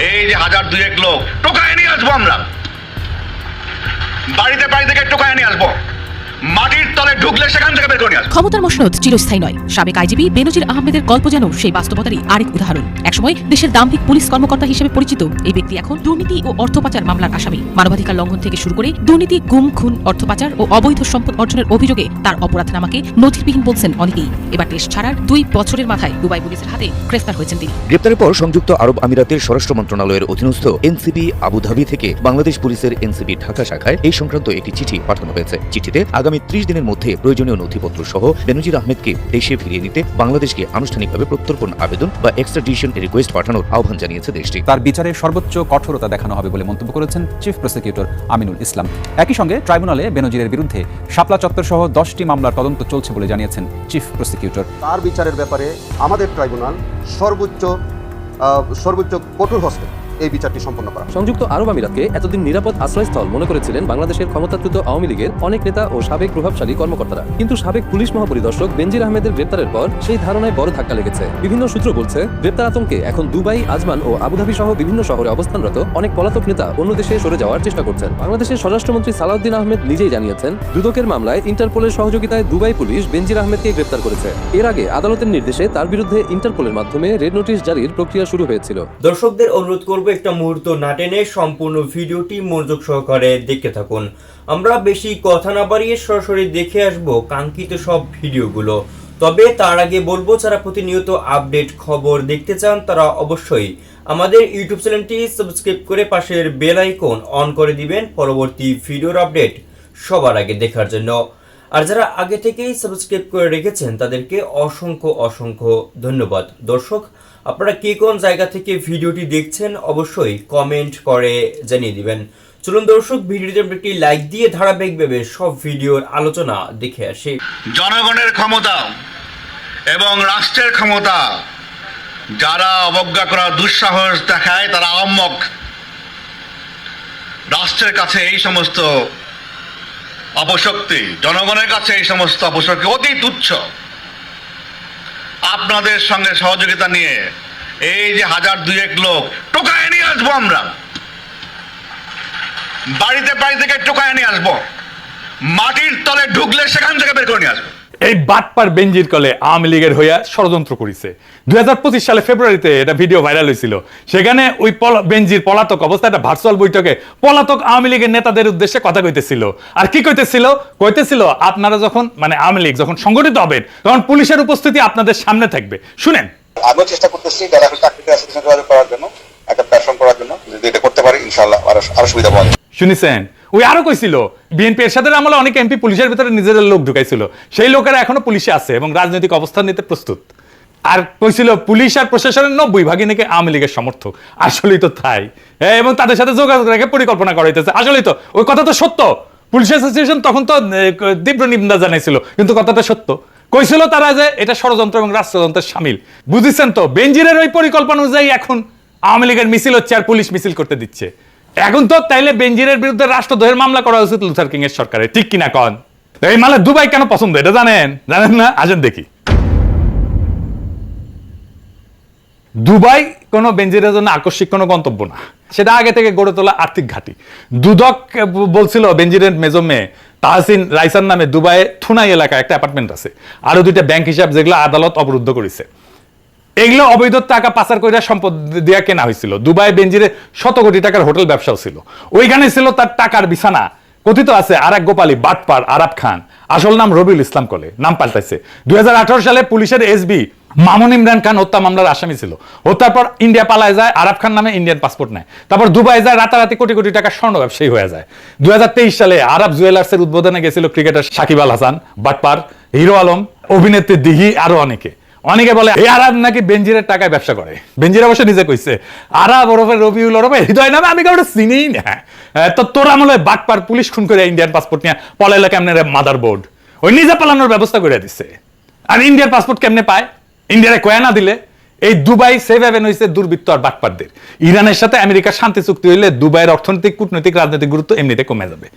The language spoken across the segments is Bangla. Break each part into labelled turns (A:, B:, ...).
A: এই যে হাজার দুয়েক লোক টোকায় নিয়ে আসবো আমরা, বাড়িতে বাড়ি থেকে টোকায় নিয়ে আসবো, মাটির তলে ঢুকলে সেখান থেকে বের করে নিয়ে আসবো।
B: ক্ষমতার মসনদ চিরস্থায়ী নয়। সাবেক আইজিপি বেনজির আহমেদের গল্প যেন সেই বাস্তবতারই আরেক উদাহরণ। একসময় দেশের দাম্ভিক পুলিশ কর্মকর্তা হিসেবে পরিচিত এই ব্যক্তি এখন দুর্নীতি ও অর্থ পাচার মামলার আসামি। মানবাধিকার লঙ্ঘন থেকে শুরু করে দুর্নীতি, গুম, খুন, অর্থ পাচার ও অবৈধ সম্পদ অর্জনের অভিযোগে তার অপরাধনামাকে নথিবিহীন বলছেন অনেকেই। এবার দেশ ছাড়ার 2 বছরের মাথায় দুবাই পুলিশের হাতে গ্রেফতার হয়েছেন তিনি।
C: গ্রেপ্তারের পর সংযুক্ত আরব আমিরাতের স্বরাষ্ট্র মন্ত্রণালয়ের অধীনস্থ এনসিবি আবুধাবি থেকে বাংলাদেশ পুলিশের এনসিবি ঢাকা শাখায় এই সংক্রান্ত একটি চিঠি পাঠানো হয়েছে। চিঠিতে আগামী 30 দিনের মধ্যে প্রয়োজনীয় নথিপত্র সহ বেনজির আহমেদকে দেশে ফিরিয়ে নিতে বাংলাদেশকে আনুষ্ঠানিকভাবে প্রত্যর্পণ আবেদন বা এক্সট্রাডিশন রিকোয়েস্ট পাঠানোর আহ্বান জানিয়েছে দেশটি।
D: তার বিচারের সর্বোচ্চ কঠোরতা দেখানো হবে বলে মন্তব্য করেছেন চিফ প্রসিকিউটর আমিনুল ইসলাম। একই সঙ্গে ট্রাইব্যুনালে বেনজিরের বিরুদ্ধে শাপলা চত্বর সহ 10টি মামলার তদন্ত চলছে বলে জানিয়েছেন চিফ প্রসিকিউটর।
E: তার বিচারের ব্যাপারে আমাদের ট্রাইব্যুনাল সর্বোচ্চ কঠোর হস্তে এই বিচারটি সম্পন্ন করা।
F: সংযুক্ত আরব আমিরাতকে এতদিন নিরাপদ আশ্রয়স্থল মনে করেছিলেন বাংলাদেশের ক্ষমতাচ্যুত আওয়ামী লীগের অনেক নেতা ও সাবেক প্রভাবশালী কর্মকর্তারা। কিন্তু সাবেক পুলিশ মহাপরিদর্শক বেনজির আহমেদের গ্রেপ্তারের পর সেই ধারণায় বড় ধাক্কা লেগেছে। বিভিন্ন সূত্র বলছে, গ্রেপ্তার আতঙ্কে এখন দুবাই, আজমান ও আবুধাবি সহ বিভিন্ন শহরে অবস্থানরত অনেক পলাতক নেতা অন্য দেশে সরে যাওয়ার চেষ্টা করছেন। বাংলাদেশের স্বরাষ্ট্রমন্ত্রী সালাউদ্দিন আহমেদ নিজেই জানিয়েছেন, দুদকের মামলায় ইন্টারপোলের সহযোগিতায় দুবাই পুলিশ বেনজির আহমেদকে গ্রেপ্তার করেছে। এর আগে আদালতের নির্দেশে তার বিরুদ্ধে ইন্টারপোলের মাধ্যমে রেড নোটিশ জারির প্রক্রিয়া শুরু হয়েছিল।
G: দর্শকদের অনুরোধ করব একটা মুহূর্ত না টেনে সম্পূর্ণ ভিডিওটি মনোযোগ সহকারে দেখতে থাকুন। আমরা বেশি কথা না বাড়িয়ে সরাসরি দেখে আসব কাঙ্ক্ষিত সব ভিডিওগুলো। তবে তার আগে বলবো, যারা প্রতিনিয়ত আপডেট খবর দেখতে চান তারা অবশ্যই আমাদের ইউটিউব চ্যানেলটি সাবস্ক্রাইব করে পাশের বেল আইকন অন করে দিবেন পরবর্তী ভিডিওর আপডেট সবার আগে দেখার জন্য। আর যারা আগে থেকেই সাবস্ক্রাইব করে রেখেছেন তাদেরকে অসংখ্য ধন্যবাদ। দর্শক, আপনারা কে কোন জায়গা থেকে ভিডিওটি দেখছেন অবশ্যই কমেন্ট করে জানিয়ে দিবেন। চলুন দর্শক, ভিডিওতে একটি লাইক দিয়ে ধারাবাহিকভাবে সব ভিডিওর আলোচনা দেখে আসি।
A: জনগণের ক্ষমতা এবং রাষ্ট্রের ক্ষমতা যারা অবজ্ঞা করার দুঃসাহস দেখায় তারা আহম্মক। রাষ্ট্রের কাছে এই সমস্ত অপশক্তি, জনগণের কাছে এই সমস্ত অপশক্তি অতি তুচ্ছ। আপনাদের সঙ্গে সহযোগিতা নিয়ে এই যে হাজার দুয়েক লোক টোকায় নিয়ে আসবো আমরা, বাড়িতে বাড়ি থেকে টোকায় নিয়ে আসবো, মাটির তলে ঢুকলে সেখান থেকে বের করে নিয়ে আসবো।
H: এই বাটপার বেনজির কলে আওয়ামী লীগের হইয়া ষড়যন্ত্র করেছে। 2025 সালে ফেব্রুয়ারিতে এটা ভিডিও ভাইরাল হয়েছিল। সেখানে ওই বেনজির পলাতক অবস্থায় একটা ভার্চুয়াল বৈঠকে পলাতক আওয়ামী লীগের নেতাদের উদ্দেশ্যে কথা কইতেছিল। আর কি কইতেছিল, আপনারা যখন আওয়ামী লীগ যখন সংগঠিত হবেন তখন পুলিশের উপস্থিতি আপনাদের সামনে থাকবে। শুনেন,
I: আমিও চেষ্টা করতেছি যারা চাকরিতে অ্যাসোসিয়েশন যোগাযোগ করার জন্য, একটা প্ল্যাটফর্ম করার জন্য। যদি এটা করতে পারি ইনশাআল্লাহ আরো সুবিধা পাওয়া যাবে।
H: শুনেছেন, ওই আরো কইছিল বিএনপি এরশাদের আমলে অনেক এমপি পুলিশের ভিতরে নিজেদের লোক ঢুকাইছিল। সেই লোকেরা এখনো পুলিশে আছে এবং রাজনৈতিক অবস্থান নিতে প্রস্তুত। আর কইছিল পুলিশ আর প্রশাসনের 90% নাকি আওয়ামী লীগের সমর্থক। আসলেই তো তাই, এবং তাদের সাথে যোগাযোগ রেখে পরিকল্পনা করাইতেছে। আসলেই তো ওই কথা তো সত্য। পুলিশ অ্যাসোসিয়েশন তখন তো তীব্র নিন্দা জানাইছিল, কিন্তু কথাটা সত্য। কইছিল তারা যে এটা ষড়যন্ত্র এবং রাষ্ট্রযন্ত্রের শামিল। বুঝেছেন তো, বেনজিরের ওই পরিকল্পনা অনুযায়ী এখন আওয়ামী লীগের মিছিল হচ্ছে আর পুলিশ মিছিল করতে দিচ্ছে। এখন তো তাইলে বেনজিরের বিরুদ্ধে রাষ্ট্রদ্রোহের মামলা করা উচিত লুথার কিং এর সরকারের, ঠিক কিনা কন? এই মালে দুবাই কেন পছন্দ এটা জানেন না? আসেন দেখি। দুবাই কোনো বেনজিরের জন্য আকস্মিক কোনো গন্তব্য না, সেটা আগে থেকে গড়ে তোলা আর্থিক ঘাঁটি। দুদক বলছিল বেনজিরের মেজো মেয়ে তাহসিন রাইসার নামে দুবাইয়ে থুনাই এলাকায় একটা অ্যাপার্টমেন্ট আছে, আরো 2টা ব্যাংক হিসাব যেগুলো আদালত অবরুদ্ধ করেছে। এগুলো অবৈধ টাকা পাচার করে সম্পদ দিয়ে কেনা হয়েছিল। দুবাই বেনজিরের 100 কোটি টাকার হোটেল ব্যবসাও ছিল। ওইখানে ছিল তার টাকার বিছানা। কথিত আছে আর এক গোপালী বাটপার আরাব খান, আসল নাম রবিউল ইসলাম কলে, নাম পাল্টাইছে। 2018 সালে পুলিশের এসবি মামুন ইমরান খান হত্যা মামলার আসামি ছিল। হত্যার পর ইন্ডিয়া পালায় যায়, আরাব খান নামে ইন্ডিয়ান পাসপোর্ট নেয়। তারপর দুবাই যায়, রাতারাতি কোটি কোটি টাকার স্বর্ণ ব্যবসায়ী হয়ে যায়। 2023 সালে আরব জুয়েলার্সের উদ্বোধনে গেছিল ক্রিকেটার সাকিব আল হাসান, বাটপার হিরো আলম, অভিনেত্রী দিঘি, আরো অনেকে বলে এই আরব নাকি বেনজিরের টাকায় ব্যবসা করে। বেনজির অবশ্য নিজে কইছে আরব ওরফে রবিউল ওরফে হৃদয় নামে আমি কাউকে চিনিই না। তো তোর আমলে বাটপার পুলিশ খুন করে ইন্ডিয়ান পাসপোর্ট নিয়ে পলাইলে কেমনে মাদার বোর্ড, ওই নিজে পালানোর ব্যবস্থা করে দিচ্ছে। আর ইন্ডিয়ার পাসপোর্ট কেমনে পায়? ইন্ডিয়ারে কয়া না দিলে। এই দুবাই সেভ হ্যাভেন হয়েছে দুর্বৃত্ত আর বাটপারদের। ইরানের সাথে আমেরিকার শান্তি চুক্তি হইলে দুবাইয়ের অর্থনৈতিক, কূটনৈতিক, রাজনৈতিক গুরুত্ব এমনিতে কমে যাবে।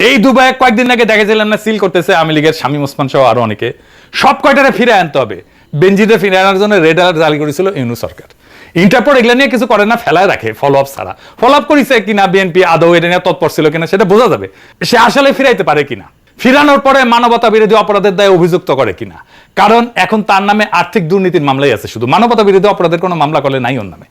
H: এই দুবাইয়ে কয়েকদিন আগে দেখেছিলাম না সিল করতেছে আওয়ামী লীগের শামীম ওসমান সহ আরো অনেকে। সব কয়টারে ফিরে আনতে হবে। বেনজিরে ফিরে আনার জন্য রেড অ্যালার্ট জারি করেছিল ইউনূস সরকার। ইন্টারপোল এগুলো নিয়ে কিছু করে না, ফেলায় রাখে ফলো আপ ছাড়া। ফলো আপ করেছে কিনা বিএনপি আদৌ এটা নিয়ে তৎপর ছিল কিনা সেটা বোঝা যাবে, সে আসলে ফিরাইতে পারে কিনা, ফিরানোর পরে মানবতা বিরোধী অপরাধের দায়ে অভিযুক্ত করে কিনা। কারণ এখন তার নামে আর্থিক দুর্নীতির মামলাই আছে, শুধু মানবতা বিরোধী অপরাধের কোনো মামলা করলে নাই ওর নামে।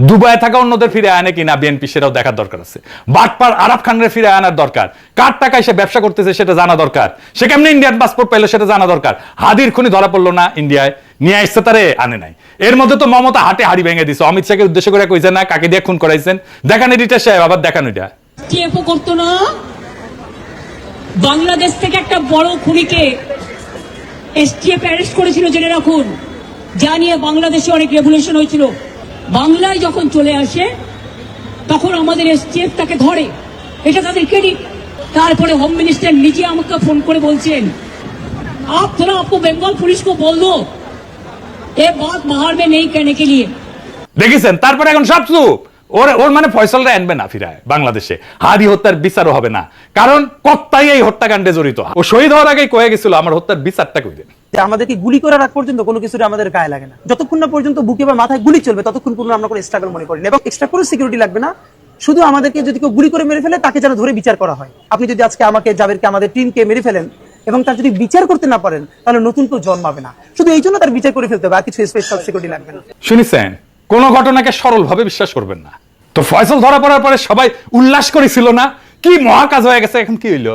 H: দুবাইয়ে থাকা অন্যদের ফিরে আনে কিনা বিএনপি সেটাও দেখার দরকার আছে। বাটপার আরাফ খানের ফিরে আনার দরকার, কার টাকায় সে ব্যবসা করতেছে সেটা জানা দরকার, সে কেমনি ইন্ডিয়ান পাসপোর্ট পাইলো সেটা জানা দরকার। হাদির খুনি ধরা পড়লো না ইন্ডিয়ায়, নিয়ে আসছে তারে আনে নাই। এর মধ্যে তো মমতা হাটে হাড়ি ভেঙে দিছে, অমিত শাহকে উদ্দেশ্য করে কইছেন না কাকে দিয়ে খুন করাইছেন, দেখান এডিটার সাহেব, আবার দেখান ওইটা।
J: টিএফও করতো না, বাংলাদেশ থেকে একটা বড় খুনিকে এসটিএফ অ্যারেস্ট করেছিল জেনে রাখুন, যা নিয়ে বাংলাদেশে অনেক রেভলিউশন হয়েছিল। বাংলায় যখন চলে আসে তখন আমাদের এসটিএফ তাকে ধরে, এটা তাদের ক্রেডিট। তারপরে হোম মিনিস্টার নিজে আমাকে ফোন করে বলছেন, आप थोड़ा आपको बंगाल पुलिस को बोल दो ये बात बाहर में नहीं कहने के लिए।
H: দেখেছেন, তারপরে এখন সব চুপ। ওর মানে ফয়সালরা আনবে না ফিরায় বাংলাদেশে, হাদি হত্যার বিচারও হবে না, কারণ কর্তাই এই হত্যাকাণ্ডে জড়িত। ও শহীদ হওয়ার আগেই কয়ে গেছিল আমার হত্যার বিচারটা কই দেন।
K: আমাদেরকে গুলি করার আগ পর্যন্ত কোনো কিছু আমাদের গায়ে লাগে না, যতক্ষণ না পর্যন্ত বুকে বা মাথায় গুলি চলবে ততক্ষণ পর্যন্ত আমরা কোনো স্ট্রাগল মনে করি না, এবং এক্সট্রা কোনো সিকিউরিটি লাগবে না। শুধু আমাদেরকে যদি কেউ গুলি করে মেরে ফেলে তাকে যেন ধরে বিচার করা হয়। আপনি যদি আজকে আমাকে, জাবেরকে, আমাদের টিমকে মেরে ফেলেন এবং তার যদি বিচার করতে না পারেন তাহলে নতুন কেউ জন্মাবে না। শুধু এই জন্য তার বিচার করে ফেলতে হবে, আর কিছু স্পেশাল সিকিউরিটি লাগবে না।
H: শুনেছেন, কোন ঘটনাকে সরলভাবে বিশ্বাস করবেন না। তো ফয়সাল ধরা পড়ার পরে সবাই উল্লাস করেছিল না, কি মহাকাজ হয়ে গেছে, এখন কি হইল?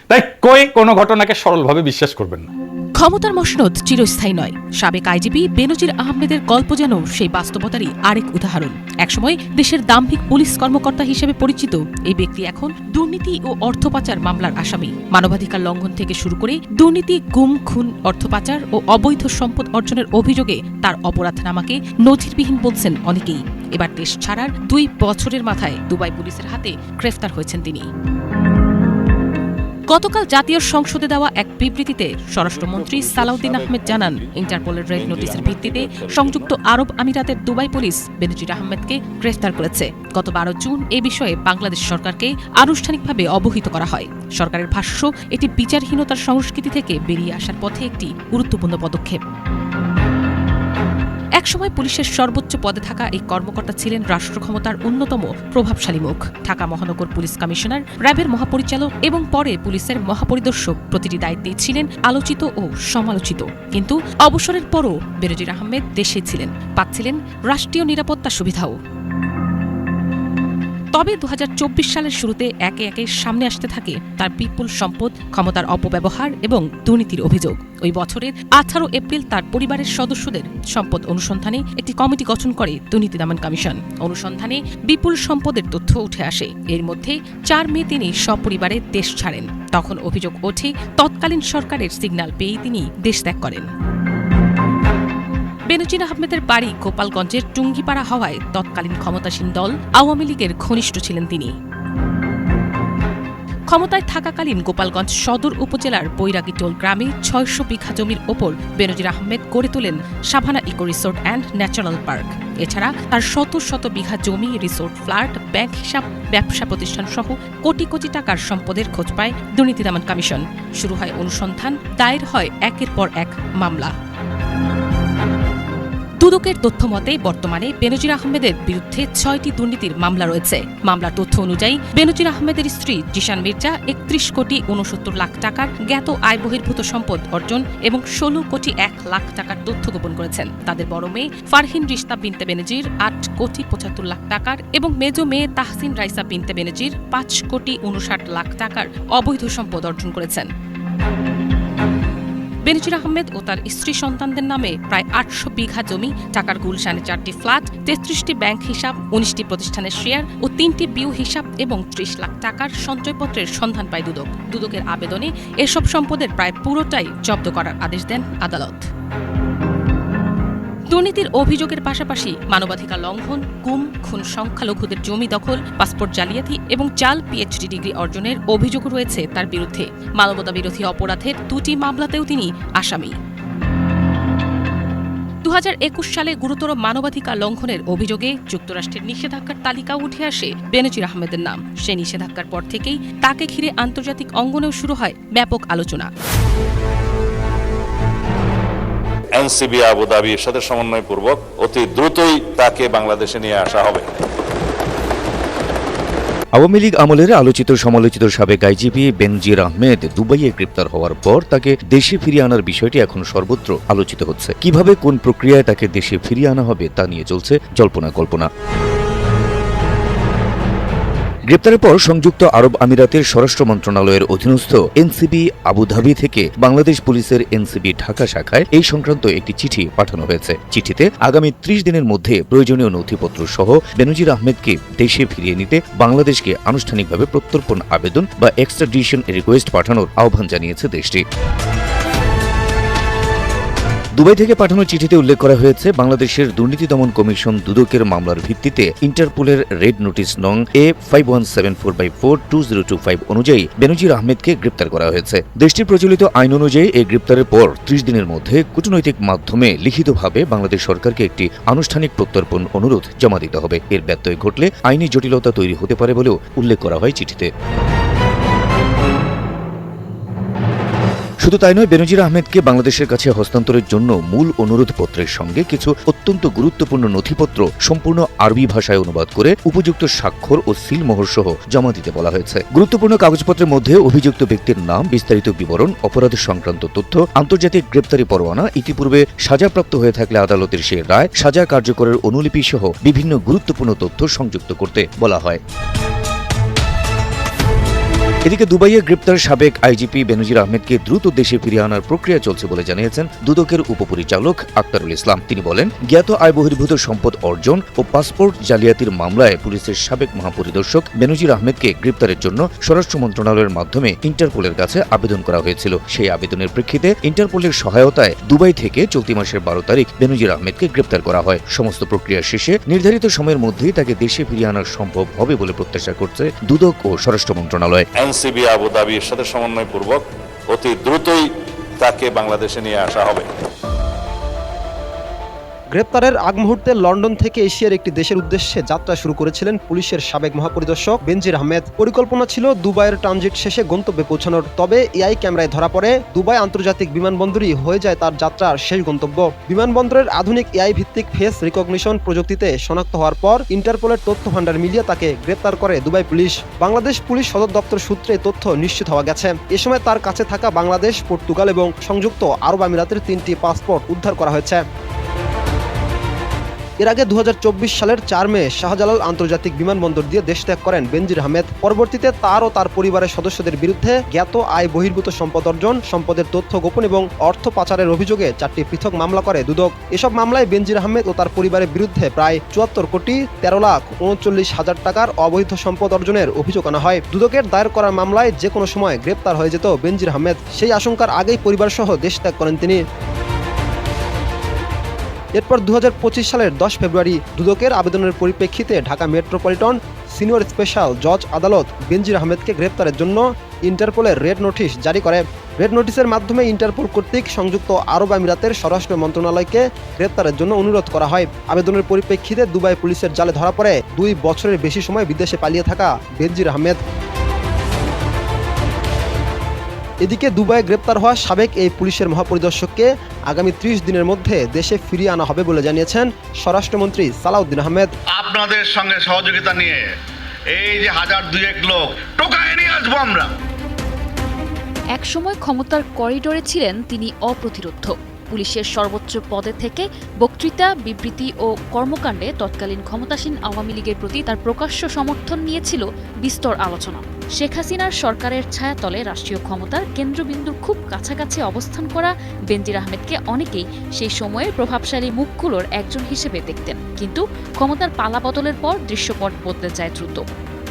H: তাই কই কোনো ঘটনাকে সরলভাবে বিশ্বাস করবেন না।
B: ক্ষমতার মসনদ চিরস্থায়ী নয়। সাবেক আইজিপি বেনজির আহমেদের গল্প যেন সেই বাস্তবতারই আরেক উদাহরণ। একসময় দেশের দাম্ভিক পুলিশ কর্মকর্তা হিসেবে পরিচিত এই ব্যক্তি এখন দুর্নীতি ও অর্থ পাচার মামলার আসামি। মানবাধিকার লঙ্ঘন থেকে শুরু করে দুর্নীতি, গুম, খুন, অর্থ পাচার ও অবৈধ সম্পদ অর্জনের অভিযোগে তার অপরাধনামাকে নজিরবিহীন বলছেন অনেকেই। এবার দেশ ছাড়ার 2 বছরের মাথায় দুবাই পুলিশের হাতে গ্রেফতার হয়েছেন তিনি। গতকাল জাতীয় সংসদে দেওয়া এক বিবৃতিতে স্বরাষ্ট্রমন্ত্রী সালাউদ্দিন আহমেদ জানান, ইন্টারপোলের রেড নোটিসের ভিত্তিতে সংযুক্ত আরব আমিরাতের দুবাই পুলিশ বেনজির আহমেদকে গ্রেফতার করেছে। গত 12 জুন এ বিষয়ে বাংলাদেশ সরকারকে আনুষ্ঠানিকভাবে অবহিত করা হয়। সরকারের ভাষ্য, এটি বিচারহীনতার সংস্কৃতি থেকে বেরিয়ে আসার পথে একটি গুরুত্বপূর্ণ পদক্ষেপ। একসময় পুলিশের সর্বোচ্চ পদে থাকা এই কর্মকর্তা ছিলেন রাষ্ট্র ক্ষমতার অন্যতম প্রভাবশালী মুখ। ঢাকা মহানগর পুলিশ কমিশনার, র্যাবের মহাপরিচালক এবং পরে পুলিশের মহাপরিদর্শক, প্রতিটি দায়িত্বেই ছিলেন আলোচিত ও সমালোচিত। কিন্তু অবসরের পরও বেনজির আহমেদ দেশে ছিলেন, পাচ্ছিলেন রাষ্ট্রীয় নিরাপত্তা সুবিধাও। তবে 2024 সালের শুরুতে একে একে সামনে আসতে থাকে তার বিপুল সম্পদ, ক্ষমতার অপব্যবহার এবং দুর্নীতির অভিযোগ। ওই বছরের 18 এপ্রিল তার পরিবারের সদস্যদের সম্পদ অনুসন্ধানে একটি কমিটি গঠন করে দুর্নীতি দমন কমিশন। অনুসন্ধানে বিপুল সম্পদের তথ্য উঠে আসে। এর মধ্যে 4 মে তিনি সপরিবারে দেশ ছাড়েন। তখন অভিযোগ ওঠে, তৎকালীন সরকারের সিগন্যাল পেয়েই তিনি দেশ ত্যাগ করেন। বেনজির আহমেদের বাড়ি গোপালগঞ্জের টুঙ্গিপাড়া হওয়ায় তৎকালীন ক্ষমতাসীন দল আওয়ামী লীগের ঘনিষ্ঠ ছিলেন তিনি। ক্ষমতায় থাকাকালীন গোপালগঞ্জ সদর উপজেলার বৈরাগীটোল গ্রামে 600 বিঘা জমির ওপর বেনজির আহমেদ গড়ে তোলেন Savanna Eco Resort and Natural Park. এছাড়া তার শত শত বিঘা জমি, রিসোর্ট, ফ্ল্যাট, ব্যাংক হিসাব, ব্যবসা প্রতিষ্ঠান সহ কোটি কোটি টাকার সম্পদের খোঁজ পায় দুর্নীতি দমন কমিশন। শুরু হয় অনুসন্ধান, দায়ের হয় একের পর এক মামলা। দুদকের তথ্য মতে বর্তমানে বেনজির আহমেদের বিরুদ্ধে 6টি দুর্নীতির মামলা রয়েছে। মামলার তথ্য অনুযায়ী বেনজির আহমেদের স্ত্রী জিশান মির্জা 31 কোটি 69 লাখ টাকার জ্ঞাত আয় বহির্ভূত সম্পদ অর্জন এবং 16 কোটি 1 লাখ টাকার তথ্য গোপন করেছেন। তাদের বড় মেয়ে ফারহিন রিশতা বিনতে বেনজির 8 কোটি 75 লাখ টাকার এবং মেজো মেয়ে তাহসিন রাইসা বিনতে বেনজির 5 কোটি 59 লাখ টাকার অবৈধ সম্পদ অর্জন করেছেন। বেনজির আহমেদ ও তার স্ত্রী সন্তানদের নামে প্রায় 800 বিঘা জমি, টাকার গুলশানে 4টি ফ্ল্যাট, 33টি ব্যাংক হিসাব, 19টি প্রতিষ্ঠানের শেয়ার ও 3টি বিউ হিসাব এবং 30 লাখ টাকার সঞ্চয়পত্রের সন্ধান পায় দুদক। দুদকের আবেদনে এসব সম্পদের প্রায় পুরোটাই জব্দ করার আদেশ দেন আদালত। দুর্নীতির অভিযোগের পাশাপাশি মানবাধিকার লঙ্ঘন, গুম, খুন, সংখ্যালঘুদের জমি দখল, পাসপোর্ট জালিয়াতি এবং জাল পিএইচডি ডিগ্রি অর্জনের অভিযোগও রয়েছে তার বিরুদ্ধে। মানবতা বিরোধী অপরাধের 2টি মামলাতেও তিনি আসামি। 2021 সালে গুরুতর মানবাধিকার লঙ্ঘনের অভিযোগে যুক্তরাষ্ট্রের নিষেধাজ্ঞার তালিকাও উঠে আসে বেনজির আহমেদের নাম। সেই নিষেধাজ্ঞার পর থেকেই তাকে ঘিরে আন্তর্জাতিক অঙ্গনেও শুরু হয় ব্যাপক আলোচনা।
L: এনসিবি আবুধাবির সাথে সমন্বয়পূর্বক অতি দ্রুতই তাকে বাংলাদেশে নিয়ে আসা হবে।
C: আওয়ামী লীগ আমলের আলোচিত সমালোচিত সাবেক আইজিপি বেনজির আহমেদ দুবাইয়ে গ্রেপ্তার হওয়ার পর তাকে দেশে ফিরিয়ে আনার বিষয়টি এখন সর্বত্র আলোচিত হচ্ছে। কিভাবে কোন প্রক্রিয়ায় তাকে দেশে ফিরিয়ে আনা হবে তা নিয়ে চলছে জল্পনা কল্পনা। গ্রেপ্তারের পর সংযুক্ত আরব আমিরাতের স্বরাষ্ট্র মন্ত্রণালয়ের অধীনস্থ এনসিবি আবুধাবি থেকে বাংলাদেশ পুলিশের এনসিবি ঢাকা শাখায় এই সংক্রান্ত একটি চিঠি পাঠানো হয়েছে। চিঠিতে আগামী 30 দিনের মধ্যে প্রয়োজনীয় নথিপত্র সহ বেনজির আহমেদকে দেশে ফিরিয়ে নিতে বাংলাদেশকে আনুষ্ঠানিকভাবে প্রত্যর্পণ আবেদন বা এক্সট্রাডিশন রিকোয়েস্ট পাঠানোর আহ্বান জানিয়েছে দেশটি। দুবাই থেকে পাঠানো চিঠিতে উল্লেখ করা হয়েছে, বাংলাদেশের দুর্নীতি দমন কমিশন দুদকের মামলার ভিত্তিতে ইন্টারপোলের রেড নোটিশ নং A5174/42025 অনুযায়ী বেনজির আহমেদকে গ্রেপ্তার করা হয়েছে। দেশটির প্রচলিত আইন অনুযায়ী এই গ্রেপ্তারের পর 30 দিনের মধ্যে কূটনৈতিক মাধ্যমে লিখিতভাবে বাংলাদেশ সরকারকে একটি আনুষ্ঠানিক প্রত্যর্পণ অনুরোধ জমা দিতে হবে। এর ব্যত্যয় ঘটলে আইনি জটিলতা তৈরি হতে পারে বলেও উল্লেখ করা হয় চিঠিতে। শুধু তাই নয়, বেনজির আহমেদকে বাংলাদেশের কাছে হস্তান্তরের জন্য মূল অনুরোধপত্রের সঙ্গে কিছু অত্যন্ত গুরুত্বপূর্ণ নথিপত্র সম্পূর্ণ আরবি ভাষায় অনুবাদ করে উপযুক্ত স্বাক্ষর ও সিলমোহর সহ জমা দিতে বলা হয়েছে। গুরুত্বপূর্ণ কাগজপত্রের মধ্যে অভিযুক্ত ব্যক্তির নাম, বিস্তারিত বিবরণ, অপরাধ সংক্রান্ত তথ্য, আন্তর্জাতিক গ্রেপ্তারি পরোয়ানা, ইতিপূর্বে সাজাপ্রাপ্ত হয়ে থাকলে আদালতের সে রায়, সাজা কার্যকরের অনুলিপি সহ বিভিন্ন গুরুত্বপূর্ণ তথ্য সংযুক্ত করতে বলা হয়। এদিকে দুবাইয়ে গ্রেপ্তার সাবেক আইজিপি বেনজির আহমেদকে দ্রুত দেশে ফিরিয়ে আনার প্রক্রিয়া চলছে বলে জানিয়েছেন দুদকের উপপরিচালক আক্তারুল ইসলাম। তিনি বলেন, জ্ঞাত আয় বহির্ভূত সম্পদ অর্জন ও পাসপোর্ট জালিয়াতির মামলায় পুলিশের সাবেক মহাপরিদর্শক বেনজির আহমেদকে গ্রেপ্তারের জন্য স্বরাষ্ট্র মন্ত্রণালয়ের মাধ্যমে ইন্টারপোলের কাছে আবেদন করা হয়েছিল। সেই আবেদনের প্রেক্ষিতে ইন্টারপোলের সহায়তায় দুবাই থেকে চলতি মাসের 12 তারিখ বেনজির আহমেদকে গ্রেপ্তার করা হয়। সমস্ত প্রক্রিয়া শেষে নির্ধারিত সময়ের মধ্যেই তাকে দেশে ফিরিয়ে আনা সম্ভব হবে বলে প্রত্যাশা করছে দুদক ও স্বরাষ্ট্র মন্ত্রণালয়।
L: এনসিবি আবুধাবির সাথে সমন্বয়পূর্বক অতি দ্রুতই তাকে বাংলাদেশে নিয়ে আসা হবে।
M: গ্রেপ্তারের আগ মুহূর্তে লন্ডন থেকে এশিয়ার একটি দেশের উদ্দেশ্যে যাত্রা শুরু করেছিলেন পুলিশের সাবেক মহাপরিদর্শক বেনজির আহমেদ। পরিকল্পনা ছিল দুবাইয়ের ট্রানজিট শেষে গন্তব্যে পৌঁছানোর। তবে এআই ক্যামেরায় ধরা পড়ে দুবাই আন্তর্জাতিক বিমানবন্দরই হয়ে যায় তার যাত্রার শেষ গন্তব্য। বিমানবন্দরের আধুনিক এআই ভিত্তিক ফেস রিকগনিশন প্রযুক্তিতে শনাক্ত হওয়ার পর ইন্টারপোলের তথ্য ভান্ডার মিলিয়ে তাকে গ্রেপ্তার করে দুবাই পুলিশ। বাংলাদেশ পুলিশ সদর দপ্তর সূত্রে তথ্য নিশ্চিত হওয়া গেছে। এ সময় তার কাছে থাকা বাংলাদেশ, পর্তুগাল এবং সংযুক্ত আরব আমিরাতের 3টি পাসপোর্ট উদ্ধার করা হয়েছে। এর আগে 2024 সালের 4 মে শাহজালাল আন্তর্জাতিক বিমানবন্দর দিয়ে দেশ ত্যাগ করেন বেনজির আহমেদ। পরবর্তীতে তার ও তার পরিবারের সদস্যদের বিরুদ্ধে জ্ঞাত আয় বহির্ভূত সম্পদ অর্জন, সম্পদের তথ্য গোপন এবং অর্থ পাচারের অভিযোগে 4টি পৃথক মামলা করে দুদক। এসব মামলায় বেনজির আহমেদ ও তার পরিবারের বিরুদ্ধে প্রায় 74,13,39,000 টাকার অবৈধ সম্পদ অর্জনের অভিযোগ আনা হয়। দুদকের দায়ের করা মামলায় যে কোনো সময় গ্রেপ্তার হয়ে যেত বেনজির আহমেদ। সেই আশঙ্কার আগেই পরিবারসহ দেশ ত্যাগ করেন তিনি। এরপর 2025 সালের 10 ফেব্রুয়ারি দুদকের আবেদনের পরিপ্রেক্ষিতে ঢাকা মেট্রোপলিটন সিনিয়র স্পেশাল জজ আদালত বেনজির আহমেদকে গ্রেপ্তারের জন্য ইন্টারপোলের রেড নোটিশ জারি করে। রেড নোটিশের মাধ্যমে ইন্টারপোল কর্তৃক সংযুক্ত আরব আমিরাতের স্বরাষ্ট্র মন্ত্রণালয়কে গ্রেপ্তারের জন্য অনুরোধ করা হয়। আবেদনের পরিপ্রেক্ষিতে দুবাই পুলিশের জালে ধরা পড়ে 2 বছরের বেশি সময় বিদেশে পালিয়ে থাকা বেনজির আহমেদ। এদিকে দুবাইয়ে গ্রেপ্তার হওয়া সাবেক এই পুলিশের মহাপরিদর্শককে আগামী 30 দিনের মধ্যে দেশে ফিরিয়ে আনা হবে বলে জানিয়েছেন স্বরাষ্ট্রমন্ত্রী সালাউদ্দিন আহমেদ।
A: আপনাদের সঙ্গে সহযোগিতা নিয়ে এই যে 1000-2000 লোক টোকায় নিয়ে আসবো আমরা।
N: একসময় ক্ষমতার করিডোরে ছিলেন তিনি অপ্রতিরোধ্য। পুলিশের সর্বোচ্চ পদে থেকে বক্তৃতা, বিবৃতি ও কর্মকাণ্ডে তৎকালীন ক্ষমতাসীন আওয়ামী লীগের প্রতি তার প্রকাশ্য সমর্থন নিয়েছিল বিস্তর আলোচনা। শেখ হাসিনার সরকারের ছায়াতলে রাষ্ট্রীয় ক্ষমতার কেন্দ্রবিন্দুর খুব কাছাকাছি অবস্থান করা বেনজির আহমেদকে অনেকেই সেই সময়ের প্রভাবশালী মুখগুলোর একজন হিসেবে দেখতেন। কিন্তু ক্ষমতার পালাবদলের পর দৃশ্যপট বদলে যায় দ্রুত।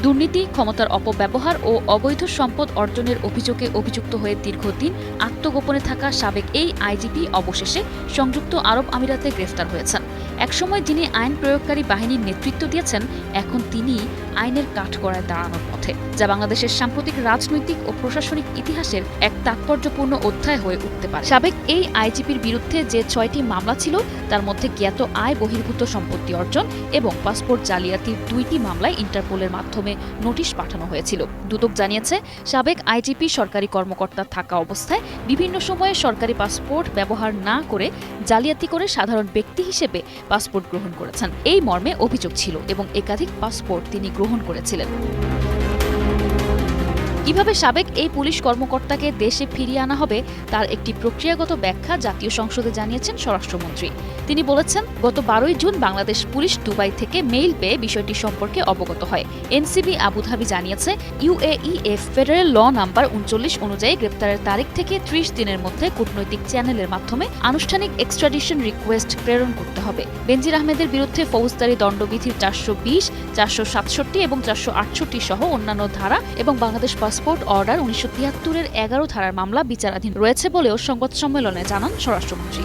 N: দুর্নীতি, ক্ষমতার অপব্যবহার ও অবৈধ সম্পদ অর্জনের অভিযোগে অভিযুক্ত হয়ে দীর্ঘদিন আত্মগোপনে থাকা সাবেক এই আইজিপি অবশেষে সংযুক্ত আরব আমিরাতে গ্রেফতার হয়েছেন। একসময় যিনি আইন প্রয়োগকারী বাহিনীর নেতৃত্ব দিয়েছেন, এখন তিনি আইনের কাঠগড়ায় দাঁড়ানোর পথে, যা বাংলাদেশের সাম্প্রতিক রাজনৈতিক ও প্রশাসনিক ইতিহাসের এক তাৎপর্যপূর্ণ অধ্যায় হয়ে উঠতে পারে। সাবেক এই আইজিপির বিরুদ্ধে যে 6টি মামলা ছিল তার মধ্যে জ্ঞাত আয় বহির্ভূত সম্পত্তি অর্জন এবং পাসপোর্ট জালিয়াতির 2টি মামলায় ইন্টারপোলের মাধ্যমে নোটিশ পাঠানো হয়েছিল। দুদক জানিয়েছে, সাবেক আইজিপি সরকারি কর্মকর্তা থাকা অবস্থায় বিভিন্ন সময়ে সরকারি পাসপোর্ট ব্যবহার না করে জালিয়াতি করে সাধারণ ব্যক্তি হিসেবে পাসপোর্ট গ্রহণ করেছেন। এই মর্মে অভিযোগ ছিল এবং একাধিক পাসপোর্ট তিনি গ্রহণ করেছিলেন। কিভাবে সাবেক এই পুলিশ কর্মকর্তাকে দেশে ফিরিয়ে আনা হবে তার একটি প্রক্রিয়াগত ব্যাখ্যা জাতীয় সংসদে জানিয়েছেন স্বরাষ্ট্রমন্ত্রী। তিনি বলেছেন, গত 12 জুন বাংলাদেশ পুলিশ দুবাই থেকে মেইল পেয়ে বিষয়টি সম্পর্কে অবগত হয়। এনসিবি আবুধাবি জানিয়েছে, UAE ফেডারেল ল নাম্বার 39 অনুযায়ী গ্রেপ্তারের তারিখ থেকে 30 দিনের মধ্যে কূটনৈতিক চ্যানেলের মাধ্যমে আনুষ্ঠানিক এক্সট্রাডিশন রিকোয়েস্ট প্রেরণ করতে হবে। বেনজির আহমেদের বিরুদ্ধে ফৌজদারি দণ্ডবিধির 420, 467 এবং 468 সহ অন্যান্য ধারা এবং বাংলাদেশ পাসপোর্ট অর্ডার 1973-এর 11 ধারার মামলা বিচারাধীন রয়েছে বলেও সংবাদ সম্মেলনে জানান স্বরাষ্ট্রমন্ত্রী।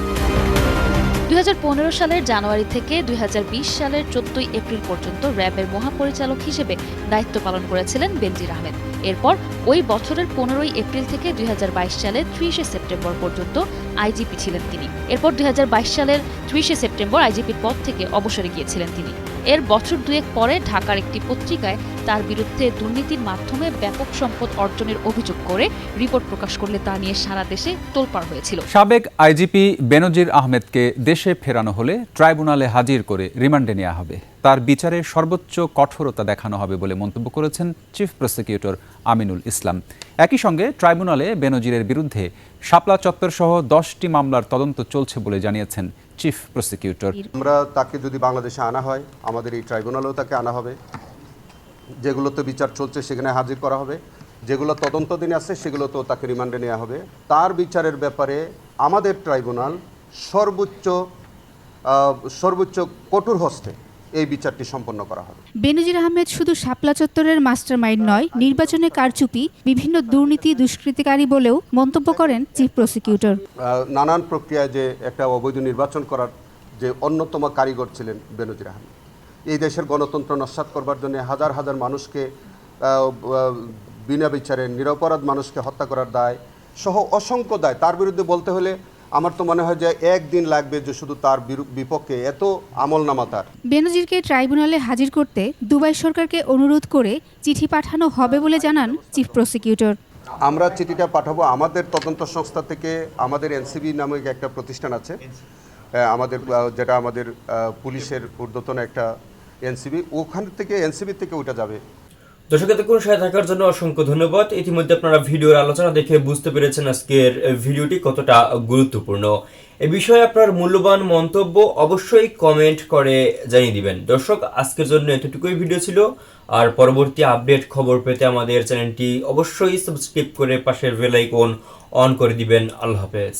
N: 2015 সালের জানুয়ারি থেকে 2020 সালের 14 এপ্রিল পর্যন্ত র্যাবের মহাপরিচালক হিসেবে দায়িত্ব পালন করেছিলেন বেনজির আহমেদ। এরপর ওই বছরের 15 এপ্রিল থেকে 2022 সালের 30 সেপ্টেম্বর পর্যন্ত আইজিপি ছিলেন তিনি। এরপর 2022 সালের 30 সেপ্টেম্বর আইজিপির পদ থেকে অবসরে গিয়েছিলেন তিনি। এর বছর দুয়েক পরে ঢাকার একটি পত্রিকায় তার বিরুদ্ধে দুর্নীতির মাধ্যমে ব্যাপক সম্পদ অর্জনের অভিযোগ করে রিপোর্ট প্রকাশ করলে তা নিয়ে সারা দেশে তোলপাড় হয়েছিল।
D: সাবেক আইজিপি বেনজির আহমেদকে দেশে ফেরানো হলে ট্রাইব্যুনালে হাজির করে রিমান্ডে নেওয়া হবে। তার বিচারে সর্বোচ্চ কঠোরতা দেখানো হবে বলে মন্তব্য করেছেন চিফ প্রসিকিউটর আমিনুল ইসলাম। একই সঙ্গে ট্রাইব্যুনালে বেনজিরের বিরুদ্ধে শাপলা চত্বর সহ 10টি মামলার তদন্ত চলছে বলে জানিয়েছেন চিফ প্রসিকিউটর।
E: আমরা তাকে যদি বাংলাদেশে আনা হয়, আমাদের এই ট্রাইব্যুনালেও তাকে আনা হবে। যেগুলোতে বিচার চলছে সেখানে হাজির করা হবে, যেগুলো তদন্তদিনে আছে সেগুলোতেও তাকে রিমান্ডে নেওয়া হবে। তার বিচারের ব্যাপারে আমাদের ট্রাইব্যুনাল সর্বোচ্চ কঠোর হস্তে এই বিচারটি সম্পন্ন করা হবে।
O: বেনজির আহমেদ শুধু শাপলা চত্বরের মাস্টারমাইন্ড নয়, নির্বাচনে কারচুপি, বিভিন্ন দুর্নীতি দুষ্কৃতিকারী বলেও মন্তব্য করেন চিফ প্রসিকিউটর।
E: নানান প্রক্রিয়ায় যে একটা অবৈধ নির্বাচন করার যে অন্যতম কারিগর ছিলেন বেনজির আহমেদ। এই দেশের গণতন্ত্র নস্যাৎ করবার জন্য হাজার হাজার মানুষকে বিনা বিচারে নিরপরাধ মানুষকে হত্যা করার দায় সহ অসংখ্য দায় তার বিরুদ্ধে বলতে হলে আমার তো মনে হয় যে একদিন লাগবে যে শুধু তার বিপক্ষে এত আমলনামা তার।
O: বেনজিরকে ট্রাইব্যুনালে হাজির করতে দুবাই সরকারকে অনুরোধ করে চিঠি পাঠানো হবে বলে জানান চিফ প্রসিকিউটর।
E: আমরা চিঠিটা পাঠাবো আমাদের তদন্ত সংস্থা থেকে। আমাদের এনসিবি নামে একটা প্রতিষ্ঠান আছে আমাদের, যেটা আমাদের পুলিশের ঊর্ধ্বতন একটা এনসিবি, ওখান থেকে এনসিবি থেকে ওটা যাবে।
G: দর্শক এতক্ষণ সাথে থাকার জন্য অসংখ্য ধন্যবাদ। ইতিমধ্যে আপনারা ভিডিওর আলোচনা দেখে বুঝতে পেরেছেন আজকের ভিডিওটি কতটা গুরুত্বপূর্ণ। এ বিষয়ে আপনার মূল্যবান মন্তব্য অবশ্যই কমেন্ট করে জানিয়ে দিবেন। দর্শক আজকের জন্য এতটুকুই ভিডিও ছিল। আর পরবর্তী আপডেট খবর পেতে আমাদের চ্যানেলটি অবশ্যই সাবস্ক্রাইব করে পাশের বেল আইকন অন করে দিবেন। আল্লাহ হাফেজ।